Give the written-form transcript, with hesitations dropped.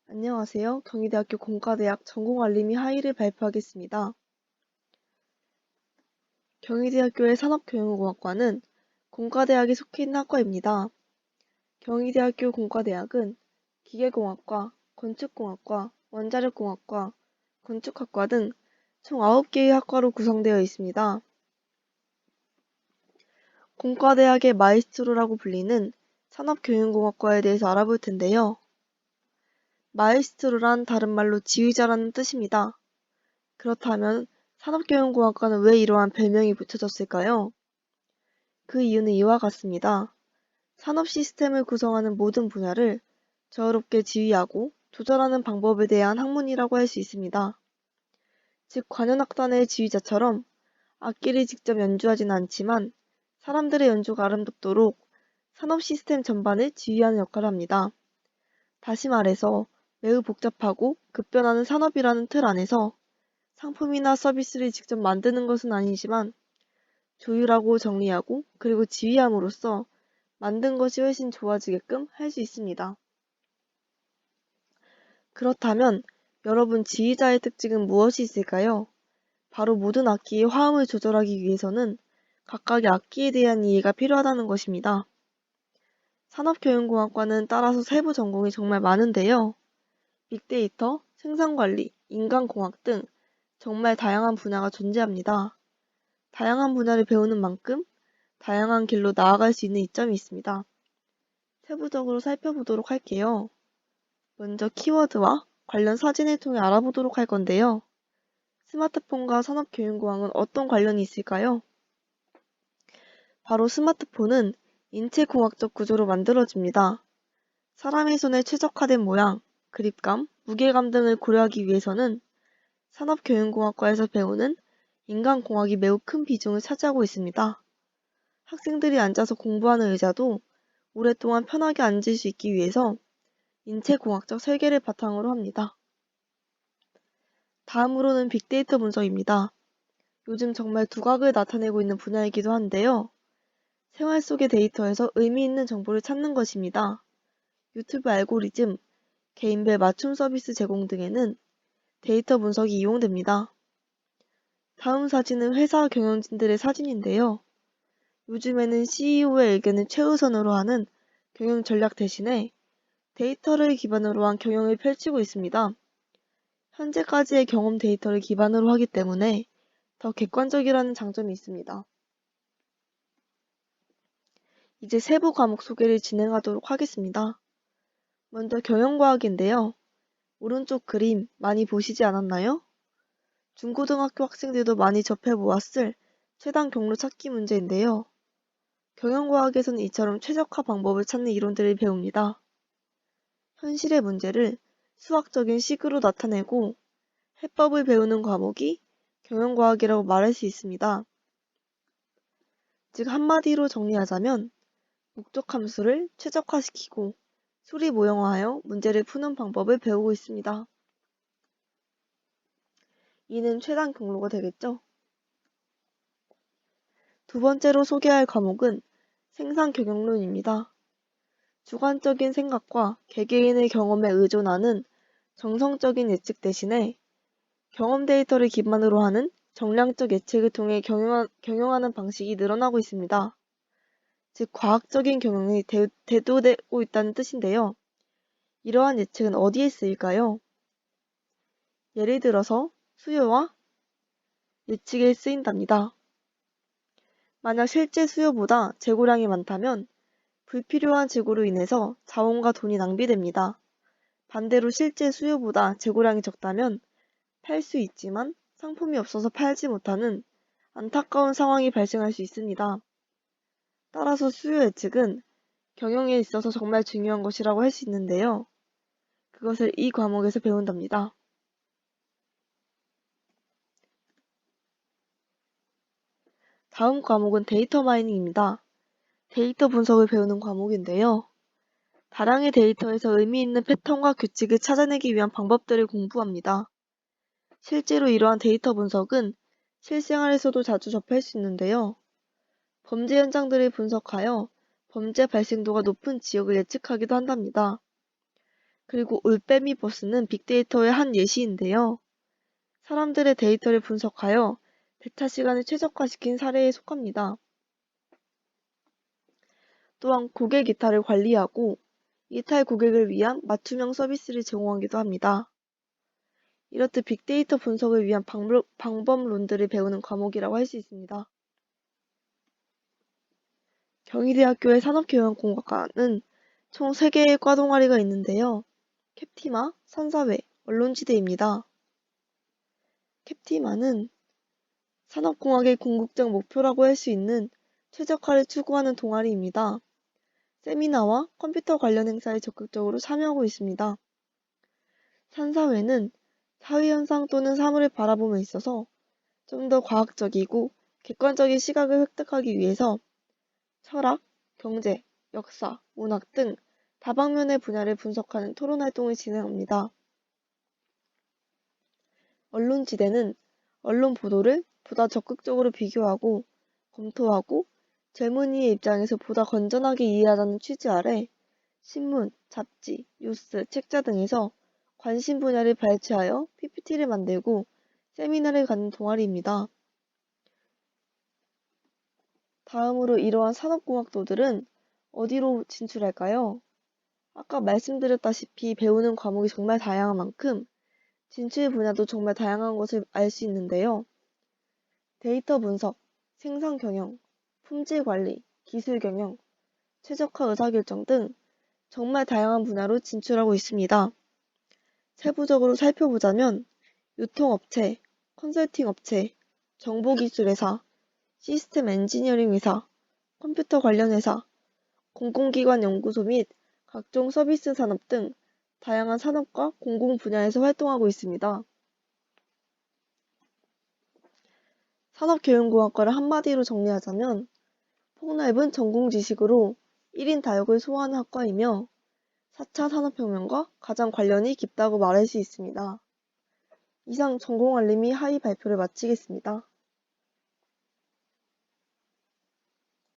안녕하세요. 경희대학교 공과대학 전공알림이 하이를 발표하겠습니다. 경희대학교의 산업교육공학과는 공과대학에 속해 있는 학과입니다. 경희대학교 공과대학은 기계공학과, 건축공학과, 원자력공학과, 건축학과 등 총 9개의 학과로 구성되어 있습니다. 공과대학의 마이스트로라고 불리는 산업교육공학과에 대해서 알아볼 텐데요. 마이스트로란 다른 말로 지휘자라는 뜻입니다. 그렇다면 산업교육공학과는 왜 이러한 별명이 붙여졌을까요? 그 이유는 이와 같습니다. 산업 시스템을 구성하는 모든 분야를 자유롭게 지휘하고 조절하는 방법에 대한 학문이라고 할 수 있습니다. 즉, 관현악단의 지휘자처럼 악기를 직접 연주하지는 않지만 사람들의 연주가 아름답도록 산업 시스템 전반을 지휘하는 역할을 합니다. 다시 말해서 매우 복잡하고 급변하는 산업이라는 틀 안에서 상품이나 서비스를 직접 만드는 것은 아니지만 조율하고 정리하고 그리고 지휘함으로써 만든 것이 훨씬 좋아지게끔 할 수 있습니다. 그렇다면 여러분 지휘자의 특징은 무엇이 있을까요? 바로 모든 악기의 화음을 조절하기 위해서는 각각의 악기에 대한 이해가 필요하다는 것입니다. 산업교육공학과는 따라서 세부 전공이 정말 많은데요. 빅데이터, 생산관리, 인간공학 등 정말 다양한 분야가 존재합니다. 다양한 분야를 배우는 만큼 다양한 길로 나아갈 수 있는 이점이 있습니다. 세부적으로 살펴보도록 할게요. 먼저 키워드와 관련 사진을 통해 알아보도록 할 건데요. 스마트폰과 산업교육공학은 어떤 관련이 있을까요? 바로 스마트폰은 인체공학적 구조로 만들어집니다. 사람의 손에 최적화된 모양, 그립감, 무게감 등을 고려하기 위해서는 산업교육공학과에서 배우는 인간공학이 매우 큰 비중을 차지하고 있습니다. 학생들이 앉아서 공부하는 의자도 오랫동안 편하게 앉을 수 있기 위해서 인체공학적 설계를 바탕으로 합니다. 다음으로는 빅데이터 분석입니다. 요즘 정말 두각을 나타내고 있는 분야이기도 한데요. 생활 속의 데이터에서 의미 있는 정보를 찾는 것입니다. 유튜브 알고리즘, 개인별 맞춤 서비스 제공 등에는 데이터 분석이 이용됩니다. 다음 사진은 회사 경영진들의 사진인데요. 요즘에는 CEO의 의견을 최우선으로 하는 경영 전략 대신에 데이터를 기반으로 한 경영을 펼치고 있습니다. 현재까지의 경험 데이터를 기반으로 하기 때문에 더 객관적이라는 장점이 있습니다. 이제 세부 과목 소개를 진행하도록 하겠습니다. 먼저 경영과학인데요. 오른쪽 그림 많이 보시지 않았나요? 중고등학교 학생들도 많이 접해보았을 최단 경로 찾기 문제인데요. 경영과학에서는 이처럼 최적화 방법을 찾는 이론들을 배웁니다. 현실의 문제를 수학적인 식으로 나타내고 해법을 배우는 과목이 경영과학이라고 말할 수 있습니다. 즉 한마디로 정리하자면 목적 함수를 최적화시키고 수리 모형화하여 문제를 푸는 방법을 배우고 있습니다. 이는 최단 경로가 되겠죠? 두 번째로 소개할 과목은 생산 경영론입니다. 주관적인 생각과 개개인의 경험에 의존하는 정성적인 예측 대신에 경험 데이터를 기반으로 하는 정량적 예측을 통해 경영하는 방식이 늘어나고 있습니다. 즉, 과학적인 경영이 대두되고 있다는 뜻인데요. 이러한 예측은 어디에 쓰일까요? 예를 들어서 수요와 예측에 쓰인답니다. 만약 실제 수요보다 재고량이 많다면 불필요한 재고로 인해서 자원과 돈이 낭비됩니다. 반대로 실제 수요보다 재고량이 적다면 팔 수 있지만 상품이 없어서 팔지 못하는 안타까운 상황이 발생할 수 있습니다. 따라서 수요 예측은 경영에 있어서 정말 중요한 것이라고 할 수 있는데요. 그것을 이 과목에서 배운답니다. 다음 과목은 데이터 마이닝입니다. 데이터 분석을 배우는 과목인데요. 다량의 데이터에서 의미 있는 패턴과 규칙을 찾아내기 위한 방법들을 공부합니다. 실제로 이러한 데이터 분석은 실생활에서도 자주 접할 수 있는데요. 범죄 현장들을 분석하여 범죄 발생도가 높은 지역을 예측하기도 한답니다. 그리고 올빼미 버스는 빅데이터의 한 예시인데요. 사람들의 데이터를 분석하여 대차 시간을 최적화시킨 사례에 속합니다. 또한 고객 이탈을 관리하고 이탈 고객을 위한 맞춤형 서비스를 제공하기도 합니다. 이렇듯 빅데이터 분석을 위한 방법론들을 배우는 과목이라고 할 수 있습니다. 경희대학교의 산업경영공학과는 총 3개의 과 동아리가 있는데요. 캡티마, 산사회, 언론지대입니다. 캡티마는 산업공학의 궁극적 목표라고 할 수 있는 최적화를 추구하는 동아리입니다. 세미나와 컴퓨터 관련 행사에 적극적으로 참여하고 있습니다. 산사회는 사회현상 또는 사물을 바라봄에 있어서 좀 더 과학적이고 객관적인 시각을 획득하기 위해서 철학, 경제, 역사, 문학 등 다방면의 분야를 분석하는 토론 활동을 진행합니다. 언론지대는 언론 보도를 보다 적극적으로 비교하고 검토하고 젊은이의 입장에서 보다 건전하게 이해하자는 취지 아래 신문, 잡지, 뉴스, 책자 등에서 관심 분야를 발췌하여 PPT를 만들고 세미나를 갖는 동아리입니다. 다음으로 이러한 산업공학도들은 어디로 진출할까요? 아까 말씀드렸다시피 배우는 과목이 정말 다양한 만큼 진출 분야도 정말 다양한 것을 알 수 있는데요. 데이터 분석, 생산 경영, 품질 관리, 기술 경영, 최적화 의사결정 등 정말 다양한 분야로 진출하고 있습니다. 세부적으로 살펴보자면 유통업체, 컨설팅 업체, 정보기술회사, 시스템 엔지니어링 회사, 컴퓨터 관련 회사, 공공기관 연구소 및 각종 서비스 산업 등 다양한 산업과 공공 분야에서 활동하고 있습니다. 산업교육공학과를 한마디로 정리하자면 폭넓은 전공 지식으로 1인 다역을 소화하는 학과이며 4차 산업혁명과 가장 관련이 깊다고 말할 수 있습니다. 이상 전공 알림이 하위 발표를 마치겠습니다.